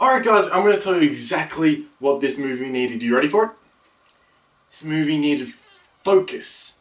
Alright guys, I'm going to tell you exactly what this movie needed. You ready for it? This movie needed focus.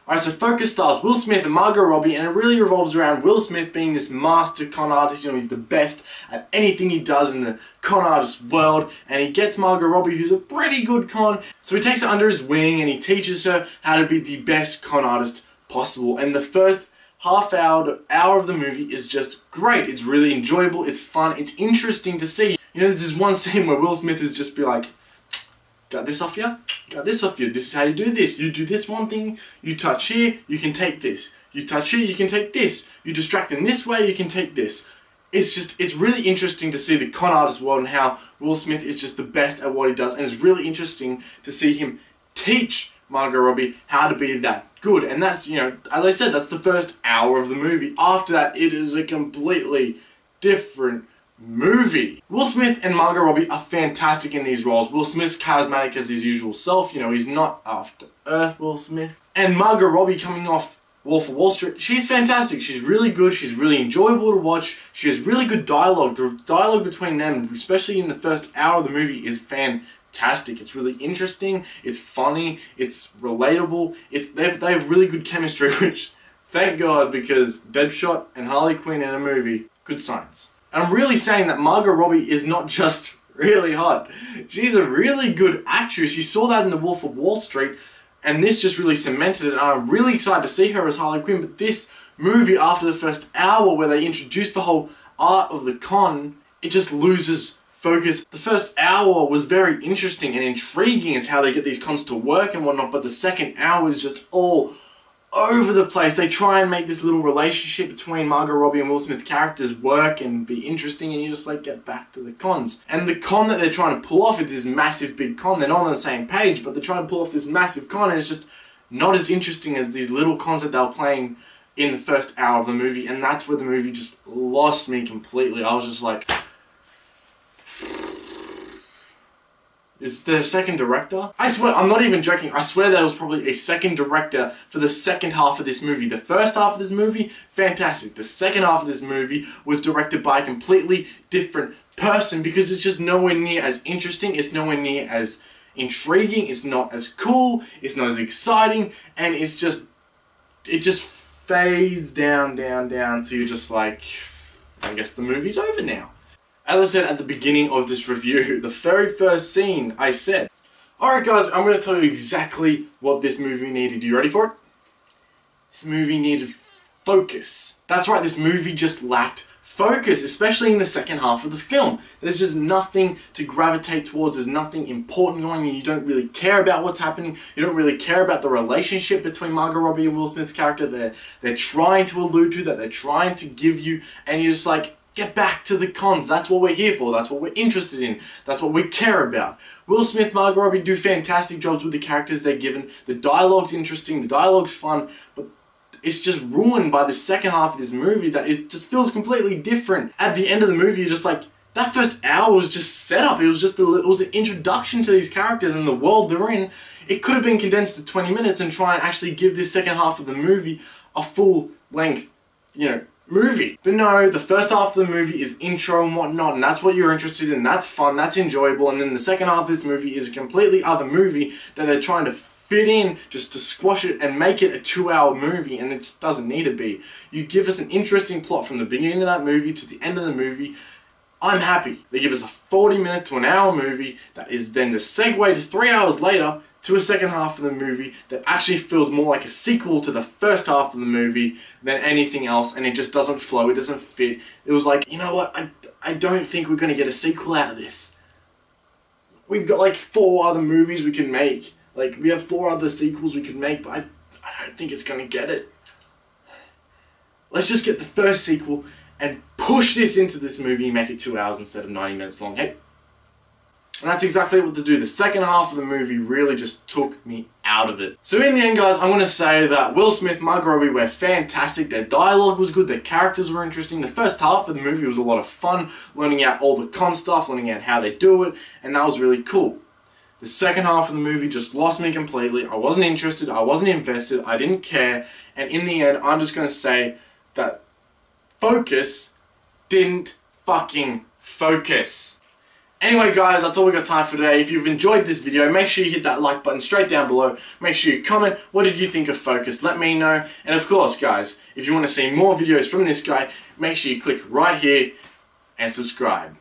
Alright, so Focus stars Will Smith and Margot Robbie, and it really revolves around Will Smith being this master con artist. You know, he's the best at anything he does in the con artist world, and he gets Margot Robbie, who's a pretty good con, so he takes her under his wing and he teaches her how to be the best con artist possible. And the first half hour to hour of the movie is just great. It's really enjoyable, it's fun, it's interesting to see. You know, there's this one scene where Will Smith is just be like, got this off you? Got this off you. This is how you do this. You do this one thing, you touch here, you can take this. You touch here, you can take this. You distract in this way, you can take this. It's really interesting to see the con artist world and how Will Smith is just the best at what he does. And it's really interesting to see him teach Margot Robbie how to be that good. And that's, you know, as I said, that's the first hour of the movie. After that, it is a completely different movie. Will Smith and Margot Robbie are fantastic in these roles. Will Smith's charismatic as his usual self, you know, he's not after earth Will Smith. And Margot Robbie coming off Wolf of Wall Street, she's fantastic. She's really good, she's really enjoyable to watch, she has really good dialogue. The dialogue between them, especially in the first hour of the movie, is fantastic. It's really interesting, it's funny, it's relatable, they have really good chemistry, which, thank God, because Deadshot and Harley Quinn in a movie, good signs. And I'm really saying that Margot Robbie is not just really hot. She's a really good actress. You saw that in The Wolf of Wall Street, and this just really cemented it. And I'm really excited to see her as Harley Quinn, but this movie, after the first hour where they introduced the whole art of the con, it just loses focus. The first hour was very interesting and intriguing as how they get these cons to work and whatnot, but the second hour is just all over the place. They try and make this little relationship between Margot Robbie and Will Smith characters work and be interesting, and you just like get back to the cons. And the con that they're trying to pull off is this massive big con. They're not on the same page, but they're trying to pull off this massive con, and it's just not as interesting as these little cons that they were playing in the first hour of the movie. And that's where the movie just lost me completely. I was just like, is there a second director? I swear, I'm not even joking, I swear there was probably a second director for the second half of this movie. The first half of this movie, fantastic. The second half of this movie was directed by a completely different person, because it's just nowhere near as interesting, it's nowhere near as intriguing, it's not as cool, it's not as exciting, and it just fades down, so you're just like, I guess the movie's over now. As I said at the beginning of this review, the very first scene I said, alright guys, I'm going to tell you exactly what this movie needed. You ready for it? This movie needed focus. That's right, this movie just lacked focus, especially in the second half of the film. There's just nothing to gravitate towards, there's nothing important going on, you don't really care about what's happening, you don't really care about the relationship between Margot Robbie and Will Smith's character they're trying to allude to, that they're trying to give you, and you're just like, get back to the cons. That's what we're here for. That's what we're interested in. That's what we care about. Will Smith, Margot Robbie do fantastic jobs with the characters they're given. The dialogue's interesting. The dialogue's fun. But it's just ruined by the second half of this movie that it just feels completely different. At the end of the movie, you're just like, that first hour was just set up. It was just it was an introduction to these characters and the world they're in. It could have been condensed to 20 minutes and try and actually give this second half of the movie a full length, you know, movie. But no, the first half of the movie is intro and whatnot, and that's what you're interested in, that's fun, that's enjoyable, and then the second half of this movie is a completely other movie that they're trying to fit in just to squash it and make it a 2-hour movie, and it just doesn't need to be. You give us an interesting plot from the beginning of that movie to the end of the movie, I'm happy. They give us a 40-minute to an hour movie that is then to segue to 3 hours later to a second half of the movie that actually feels more like a sequel to the first half of the movie than anything else, and it just doesn't flow, it doesn't fit. It was like, you know what, I don't think we're going to get a sequel out of this. We've got like 4 other movies we can make. Like, we have 4 other sequels we can make, but I don't think it's going to get it. Let's just get the first sequel and push this into this movie and make it 2 hours instead of 90 minutes long, hey? And that's exactly what to do. The second half of the movie really just took me out of it. So in the end, guys, I'm going to say that Will Smith, Margot Robbie were fantastic. Their dialogue was good. Their characters were interesting. The first half of the movie was a lot of fun, learning out all the con stuff, learning out how they do it, and that was really cool. The second half of the movie just lost me completely. I wasn't interested, I wasn't invested, I didn't care, and in the end, I'm just gonna say that focus didn't fucking focus. Anyway guys, that's all we got time for today. If you've enjoyed this video, make sure you hit that like button straight down below. Make sure you comment, what did you think of Focus? Let me know. And of course guys, if you want to see more videos from this guy, make sure you click right here and subscribe.